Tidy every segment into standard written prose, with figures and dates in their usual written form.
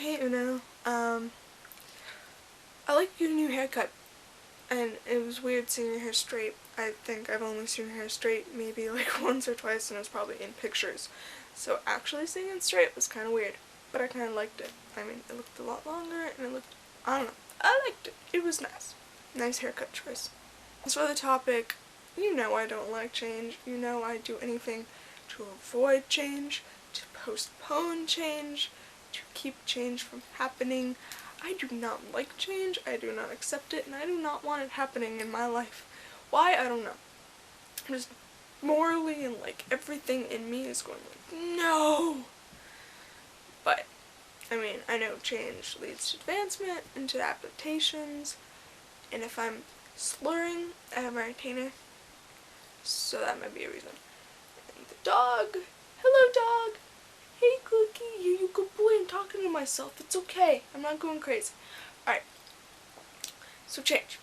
Hey Uno, I like your new haircut, and it was weird seeing your hair straight. I think I've only seen your hair straight maybe like once or twice, and it was probably in pictures. So actually seeing it straight was kind of weird, but I kind of liked it. I mean, it looked a lot longer, and it looked, I don't know, I liked it. It was nice. Nice haircut choice. As for the topic, you know I don't like change. You know I do anything to avoid change, to postpone change, to keep change from happening. I do not like change, I do not accept it, and I do not want it happening in my life. Why? I don't know. Just morally and like everything in me is going like, no! But, I mean, I know change leads to advancement and to adaptations, and if I'm slurring, I have my retainer, so that might be a reason. And the dog, hello dog! Hey Cookie, you good boy, I'm talking to myself, it's okay, I'm not going crazy. Alright, so change.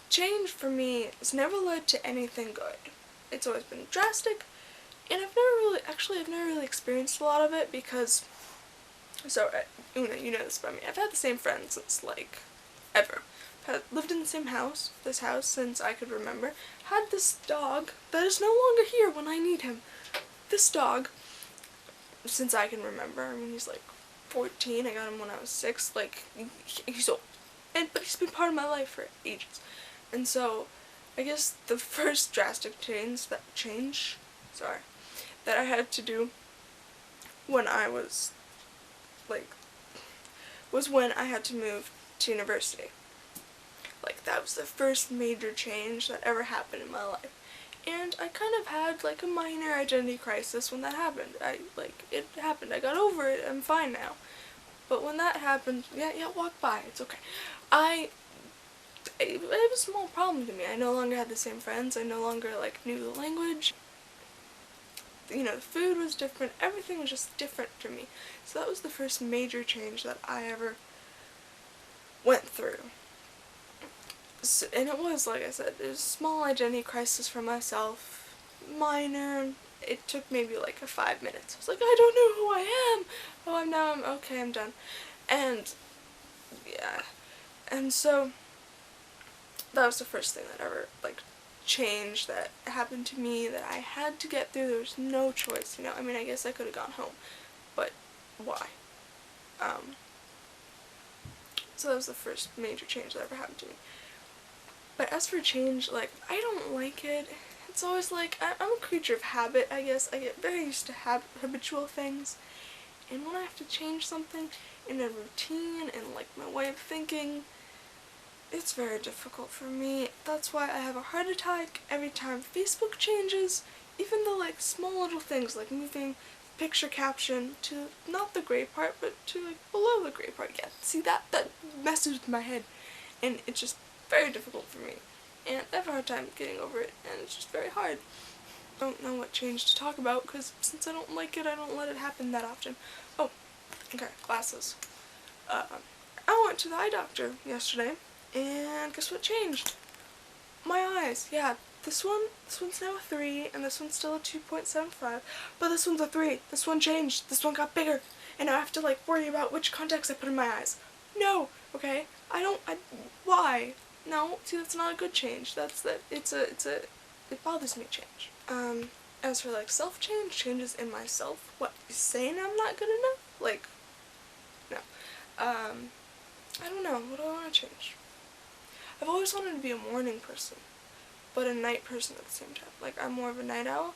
Change for me has never led to anything good. It's always been drastic, and I've never really experienced a lot of it because, so Una, you know this about me, I've had the same friends since like, ever. I've lived in the same house, this house, since I could remember. Had this dog that is no longer here when I need him. This dog, since I can remember. I mean, he's like 14, I got him when I was 6, like, he's old. But he's been part of my life for ages. And so, I guess the first drastic change that I had to do when I was, like, was when I had to move to university. Like, that was the first major change that ever happened in my life. And I kind of had, like, a minor identity crisis when that happened. It happened. I got over it. I'm fine now. But when that happened, yeah, walk by. It's okay. It was a small problem to me. I no longer had the same friends. I no longer, like, knew the language. You know, the food was different. Everything was just different to me. So that was the first major change that I ever went through. So, and it was, like I said, it was a small identity crisis for myself, minor. It took maybe like 5 minutes. I was like, I don't know who I am. Oh, I'm done. And, yeah. And so, that was the first thing that ever, like, changed that happened to me that I had to get through. There was no choice, you know. I mean, I guess I could have gone home, but why? So that was the first major change that ever happened to me. But as for change, like, I don't like it. It's always like, I'm a creature of habit, I guess. I get very used to habitual things. And when I have to change something in a routine and, like, my way of thinking, it's very difficult for me. That's why I have a heart attack every time Facebook changes. Even the, like, small little things, like moving picture caption to not the gray part, but to, like, below the gray part. Yeah, see, that messes with my head. And it's just very difficult for me, and I have a hard time getting over it, and it's just very hard. I don't know what change to talk about, because since I don't like it, I don't let it happen that often. Oh, okay, glasses. I went to the eye doctor yesterday, and guess what changed? My eyes, yeah. This one's now a 3, and this one's still a 2.75, but this one's a 3. This one changed. This one got bigger, and I have to, like, worry about which contacts I put in my eyes. No, okay? Why? No, see, that's not a good change. It bothers me, change. As for, like, self-change, changes in myself, what, you saying I'm not good enough? Like, no. I don't know, what do I want to change? I've always wanted to be a morning person, but a night person at the same time. Like, I'm more of a night owl,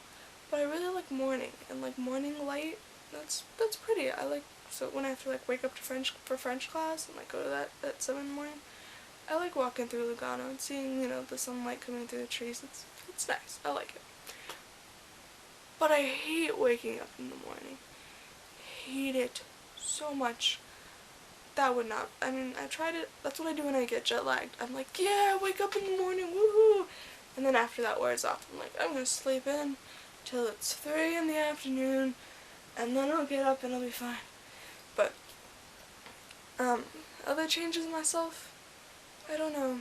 but I really like morning, and, like, morning light, that's pretty. So when I have to, like, wake up to French class and, like, go to that at 7 in the morning, I like walking through Lugano and seeing, you know, the sunlight coming through the trees. It's nice. I like it. But I hate waking up in the morning. Hate it so much. That would not, I mean, I tried it. That's what I do when I get jet lagged. I'm like, yeah, wake up in the morning, woohoo! And then after that wears off, I'm like, I'm gonna sleep in till it's 3 in the afternoon, and then I'll get up and I'll be fine. But, other changes in myself? I don't know.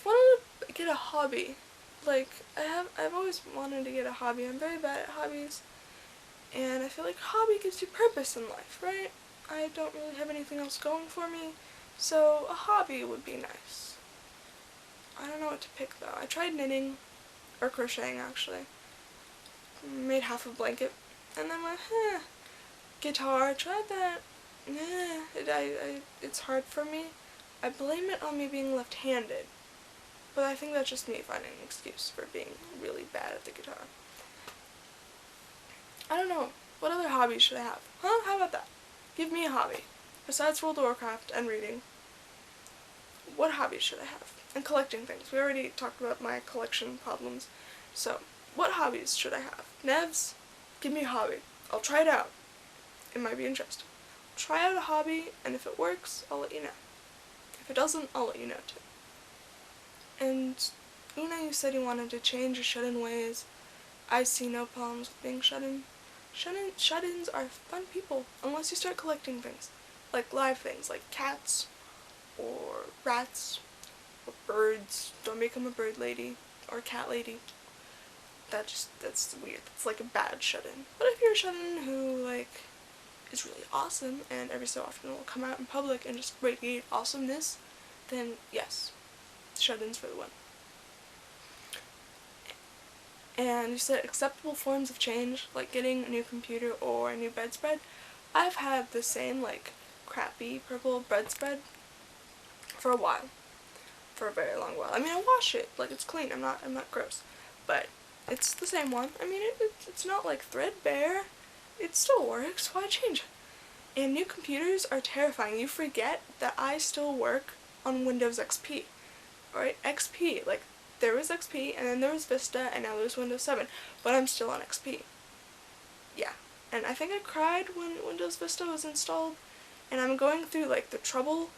I wanted to get a hobby. Like, I've always wanted to get a hobby. I'm very bad at hobbies. And I feel like hobby gives you purpose in life, right? I don't really have anything else going for me, so a hobby would be nice. I don't know what to pick though. I tried knitting, or crocheting actually. Made half a blanket, and then went, Guitar, tried that. It's hard for me. I blame it on me being left-handed, but I think that's just me finding an excuse for being really bad at the guitar. I don't know. What other hobbies should I have? Huh? How about that? Give me a hobby. Besides World of Warcraft and reading, what hobbies should I have? And collecting things. We already talked about my collection problems. So, what hobbies should I have? NEVs? Give me a hobby. I'll try it out. It might be interesting. Try out a hobby, and if it works, I'll let you know. If it doesn't, I'll let you know too. And, Una, you said you wanted to change your shut-in ways. I see no problems with being shut-in. Shut-ins are fun people, unless you start collecting things. Like live things, like cats, or rats, or birds. Don't become a bird lady, or a cat lady. That's weird. It's like a bad shut-in. But if you're a shut-in who, like, is really awesome, and every so often will come out in public and just radiate awesomeness, then yes, shut-ins for the win. And you said acceptable forms of change, like getting a new computer or a new bedspread. I've had the same, like, crappy purple bedspread for a while. For a very long while. I mean, I wash it, like, it's clean, I'm not gross. But it's the same one. I mean, it's not, like, threadbare. It still works. Why change it? And new computers are terrifying. You forget that I still work on Windows XP. Right? XP. Like, there was XP, and then there was Vista, and now there's Windows 7. But I'm still on XP. Yeah. And I think I cried when Windows Vista was installed. And I'm going through, like, the trouble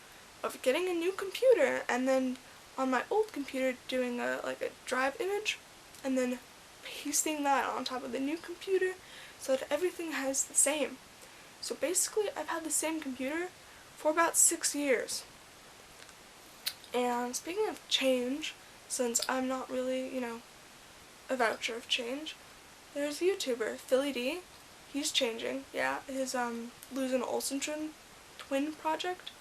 of getting a new computer, and then on my old computer doing a drive image, and then pasting that on top of the new computer so that everything has the same. So basically, I've had the same computer for about 6 years. And speaking of change, since I'm not really, a voucher of change, there's a YouTuber, Philly D. He's changing, yeah, his losing Olsen twin project.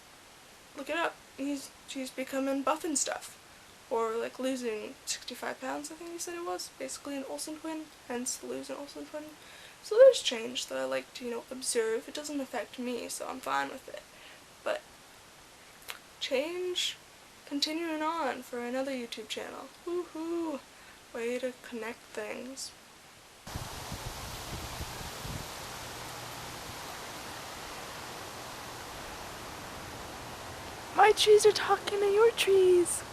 Look it up. He's becoming buff and stuff. Or, like, losing 65 pounds, I think he said it was. Basically an Olsen twin, hence lose an Olsen twin. So there's change that I like to, observe. It doesn't affect me, so I'm fine with it. But change continuing on for another YouTube channel. Woohoo! Way to connect things. My trees are talking to your trees.